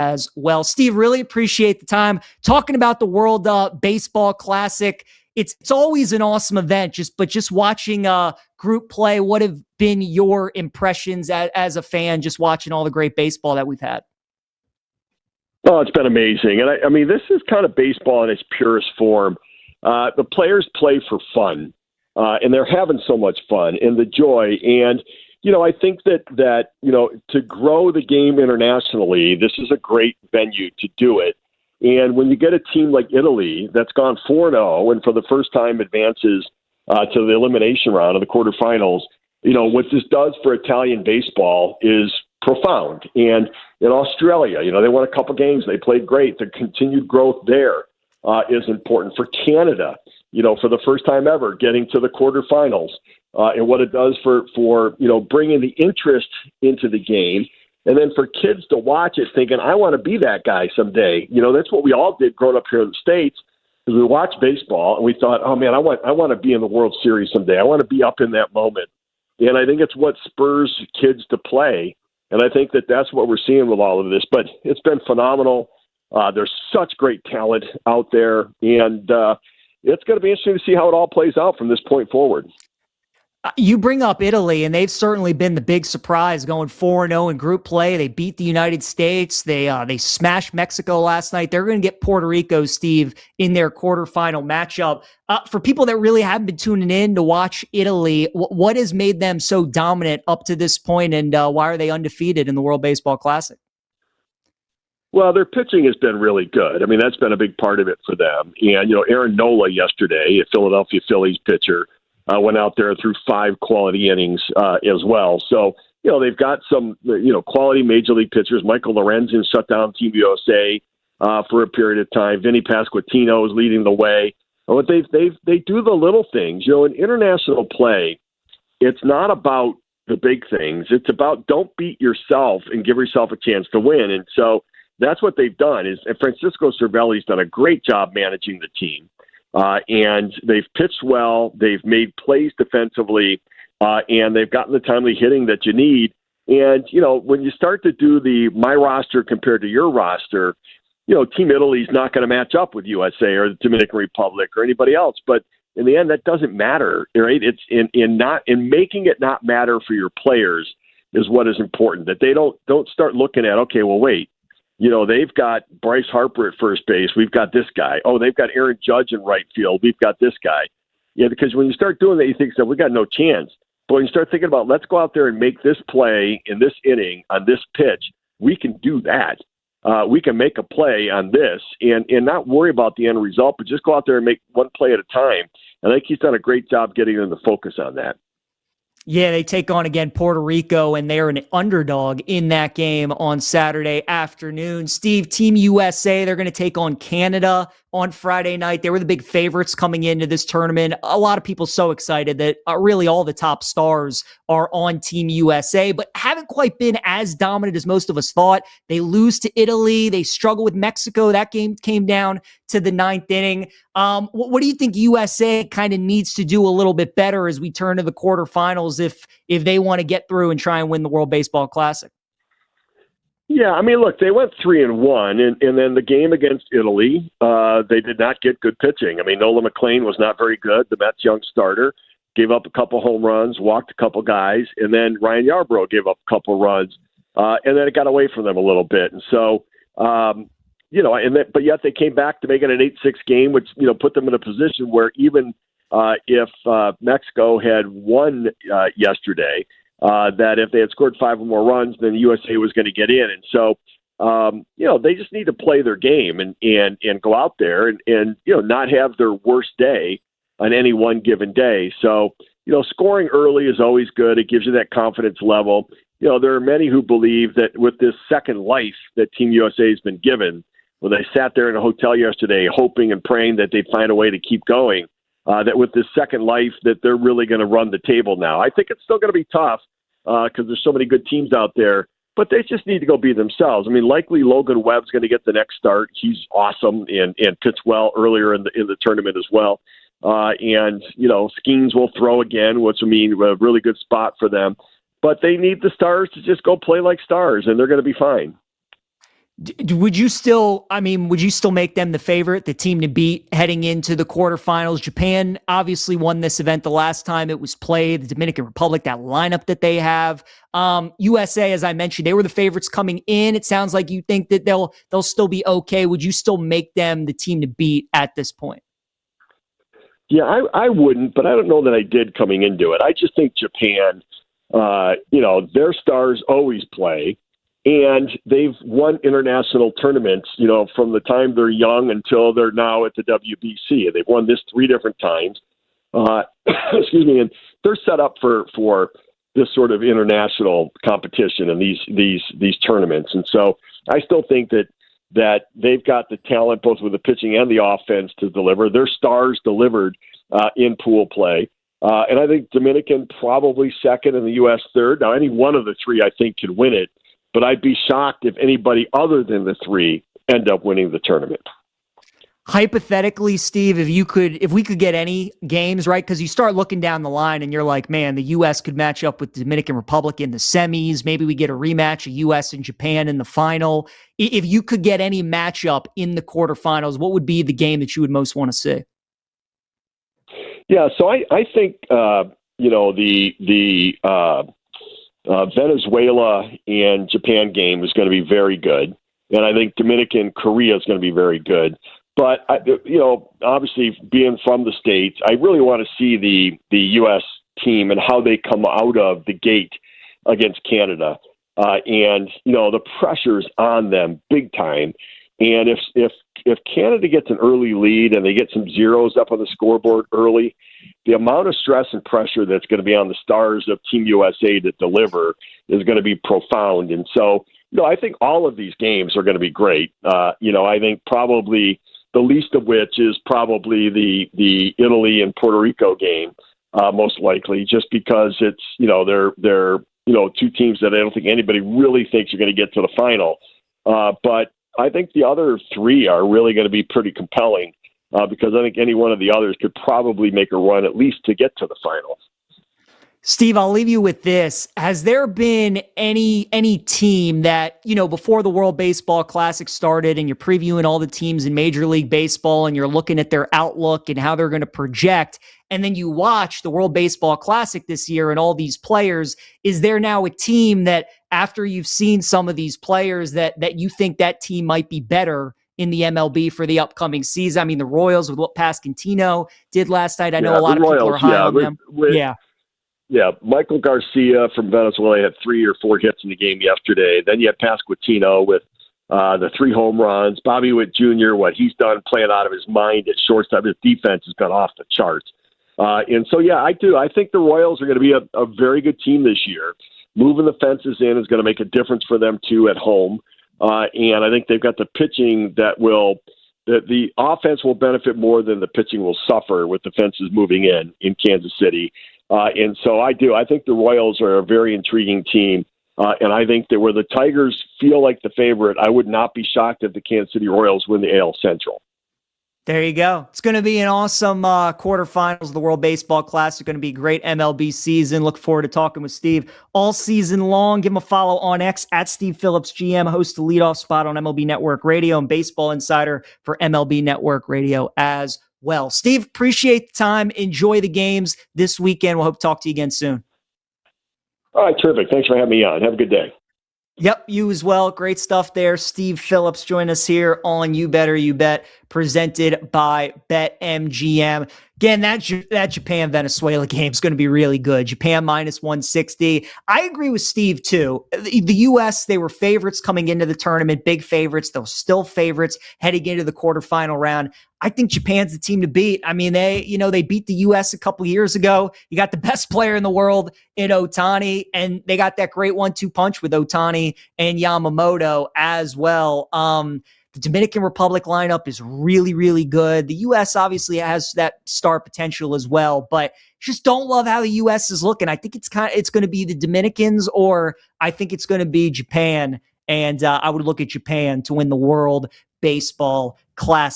as well. Steve, really appreciate the time talking about the World Baseball Classic. It's always an awesome event, just watching group play. What have been your impressions as a fan, just watching all the great baseball that we've had? Oh, it's been amazing. And I mean, this is kind of baseball in its purest form. The players play for fun, and they're having so much fun and the joy. And, I think that to grow the game internationally, this is a great venue to do it. And when you get a team like Italy that's gone 4-0 and for the first time advances to the elimination round of the quarterfinals, what this does for Italian baseball is profound. And in Australia, they won a couple games. They played great. The continued growth there is important. For Canada, for the first time ever, getting to the quarterfinals and what it does for bringing the interest into the game. And then for kids to watch it thinking, I want to be that guy someday. That's what we all did growing up here in the States, is we watched baseball and we thought, oh, man, I want to be in the World Series someday. I want to be up in that moment. And I think it's what spurs kids to play. And I think that that's what we're seeing with all of this. But it's been phenomenal. There's such great talent out there. And it's going to be interesting to see how it all plays out from this point forward. You bring up Italy, and they've certainly been the big surprise, going 4-0 in group play. They beat the United States. They smashed Mexico last night. They're going to get Puerto Rico, Steve, in their quarterfinal matchup. For people that really haven't been tuning in to watch Italy, what has made them so dominant up to this point, and why are they undefeated in the World Baseball Classic? Well, their pitching has been really good. I mean, that's been a big part of it for them. And, Aaron Nola yesterday, a Philadelphia Phillies pitcher, went out there through 5 quality innings as well. So, they've got some, quality major league pitchers. Michael Lorenzen shut down Team USA for a period of time. Vinny Pasquantino is leading the way. But they do the little things. In international play, it's not about the big things. It's about don't beat yourself and give yourself a chance to win. And so that's what they've done. And Francisco Cervelli's done a great job managing the team. And they've pitched well. They've made plays defensively, and they've gotten the timely hitting that you need. And, when you start to do the my roster compared to your roster, Team Italy's not going to match up with USA or the Dominican Republic or anybody else. But in the end, that doesn't matter, right? It's in making it not matter for your players is what is important. That they don't start looking at, okay, well, wait. They've got Bryce Harper at first base. We've got this guy. Oh, they've got Aaron Judge in right field. We've got this guy. Yeah, because when you start doing that, you think, we got no chance. But when you start thinking about, let's go out there and make this play in this inning on this pitch, we can do that. We can make a play on this and not worry about the end result, but just go out there and make one play at a time. And I think he's done a great job getting them to focus on that. Yeah, they take on, again, Puerto Rico, and they're an underdog in that game on Saturday afternoon. Steve, Team USA, they're going to take on Canada on Friday night. They were the big favorites coming into this tournament. A lot of people so excited that really all the top stars are on Team USA, but haven't quite been as dominant as most of us thought. They lose to Italy. They struggle with Mexico. That game came down to the 9th inning. What do you think USA kind of needs to do a little bit better as we turn to the quarterfinals if they want to get through and try and win the World Baseball Classic? Yeah, I mean, look, they went 3-1, and then the game against Italy, they did not get good pitching. I mean, Nolan McLean was not very good. The Mets' young starter gave up a couple home runs, walked a couple guys, and then Ryan Yarbrough gave up a couple runs, and then it got away from them a little bit. And so, but yet they came back to make it an 8-6 game, which put them in a position where even if Mexico had won yesterday. That if they had scored 5 or more runs, then the USA was going to get in. And so, they just need to play their game and go out there and not have their worst day on any one given day. So, scoring early is always good. It gives you that confidence level. There are many who believe that with this second life that Team USA has been given, when they sat there in a hotel yesterday hoping and praying that they'd find a way to keep going, that with this second life that they're really going to run the table now. I think it's still going to be tough because there's so many good teams out there, but they just need to go be themselves. I mean, likely Logan Webb's going to get the next start. He's awesome and pitched well earlier in the tournament as well. Skeens will throw again, which will mean a really good spot for them. But they need the stars to just go play like stars, and they're going to be fine. Would you still, would you still make them the favorite, the team to beat heading into the quarterfinals? Japan obviously won this event the last time it was played. The Dominican Republic, that lineup that they have. USA, as I mentioned, they were the favorites coming in. It sounds like you think that they'll still be okay. Would you still make them the team to beat at this point? Yeah, I wouldn't, but I don't know that I did coming into it. I just think Japan, their stars always play. And they've won international tournaments, from the time they're young until they're now at the WBC. And they've won this 3 different times. Excuse me. And they're set up for this sort of international competition and these tournaments. And so I still think that they've got the talent, both with the pitching and the offense, to deliver. Their stars delivered in pool play. And I think Dominican probably second and the U.S. third. Now, any one of the 3, I think, can win it. But I'd be shocked if anybody other than the 3 end up winning the tournament. Hypothetically, Steve, if we could get any games, right? Because you start looking down the line and you're like, man, the U.S. could match up with the Dominican Republic in the semis. Maybe we get a rematch of U.S. and Japan in the final. If you could get any matchup in the quarterfinals, what would be the game that you would most want to see? Yeah, so I think Venezuela and Japan game is going to be very good, and I think Dominican Korea is going to be very good. But obviously being from the States, I really want to see the U.S. team and how they come out of the gate against Canada, and the pressure's on them big time. And if Canada gets an early lead and they get some zeros up on the scoreboard early, the amount of stress and pressure that's going to be on the stars of Team USA to deliver is going to be profound. And so, I think all of these games are going to be great. I think probably the least of which is probably the Italy and Puerto Rico game, most likely, just because it's, they're 2 teams that I don't think anybody really thinks are going to get to the final. But I think the other 3 are really going to be pretty compelling because I think any one of the others could probably make a run at least to get to the final. Steve, I'll leave you with this. Has there been any team that, before the World Baseball Classic started and you're previewing all the teams in Major League Baseball and you're looking at their outlook and how they're going to project, and then you watch the World Baseball Classic this year and all these players, is there now a team that after you've seen some of these players that you think that team might be better in the MLB for the upcoming season? I mean, the Royals with what Pasquantino did last night. I know a lot of people are high on them. Yeah, Michael Garcia from Venezuela had 3 or 4 hits in the game yesterday. Then you had Pasquantino with the 3 home runs. Bobby Witt Jr., what he's done playing out of his mind at shortstop. His defense has gone off the charts. And so, yeah, I do. I think the Royals are going to be a very good team this year. Moving the fences in is going to make a difference for them, too, at home. And I think they've got the pitching the offense will benefit more than the pitching will suffer with the fences moving in Kansas City. And so I do. I think the Royals are a very intriguing team. And I think that where the Tigers feel like the favorite, I would not be shocked if the Kansas City Royals win the AL Central. There you go. It's going to be an awesome quarterfinals of the World Baseball Classic. Going to be a great MLB season. Look forward to talking with Steve all season long. Give him a follow on X at Steve Phillips GM, host the leadoff spot on MLB Network Radio and Baseball Insider for MLB Network Radio as well. Steve, appreciate the time. Enjoy the games this weekend. We'll hope to talk to you again soon. All right, terrific. Thanks for having me on. Have a good day. Yep, you as well. Great stuff there. Steve Phillips joined us here on You Better You Bet, presented by BetMGM. Again, that Japan-Venezuela game is going to be really good. Japan minus 160. I agree with Steve, too. The U.S., they were favorites coming into the tournament, big favorites. They're still favorites heading into the quarterfinal round. I think Japan's the team to beat. I mean, they beat the U.S. a couple years ago. You got the best player in the world in Ohtani, and they got that great 1-2 punch with Ohtani and Yamamoto as well. The Dominican Republic lineup is really, really good. The U.S. obviously has that star potential as well, but just don't love how the U.S. is looking. I think it's going to be the Dominicans, or I think it's going to be Japan. And I would look at Japan to win the World Baseball Classic.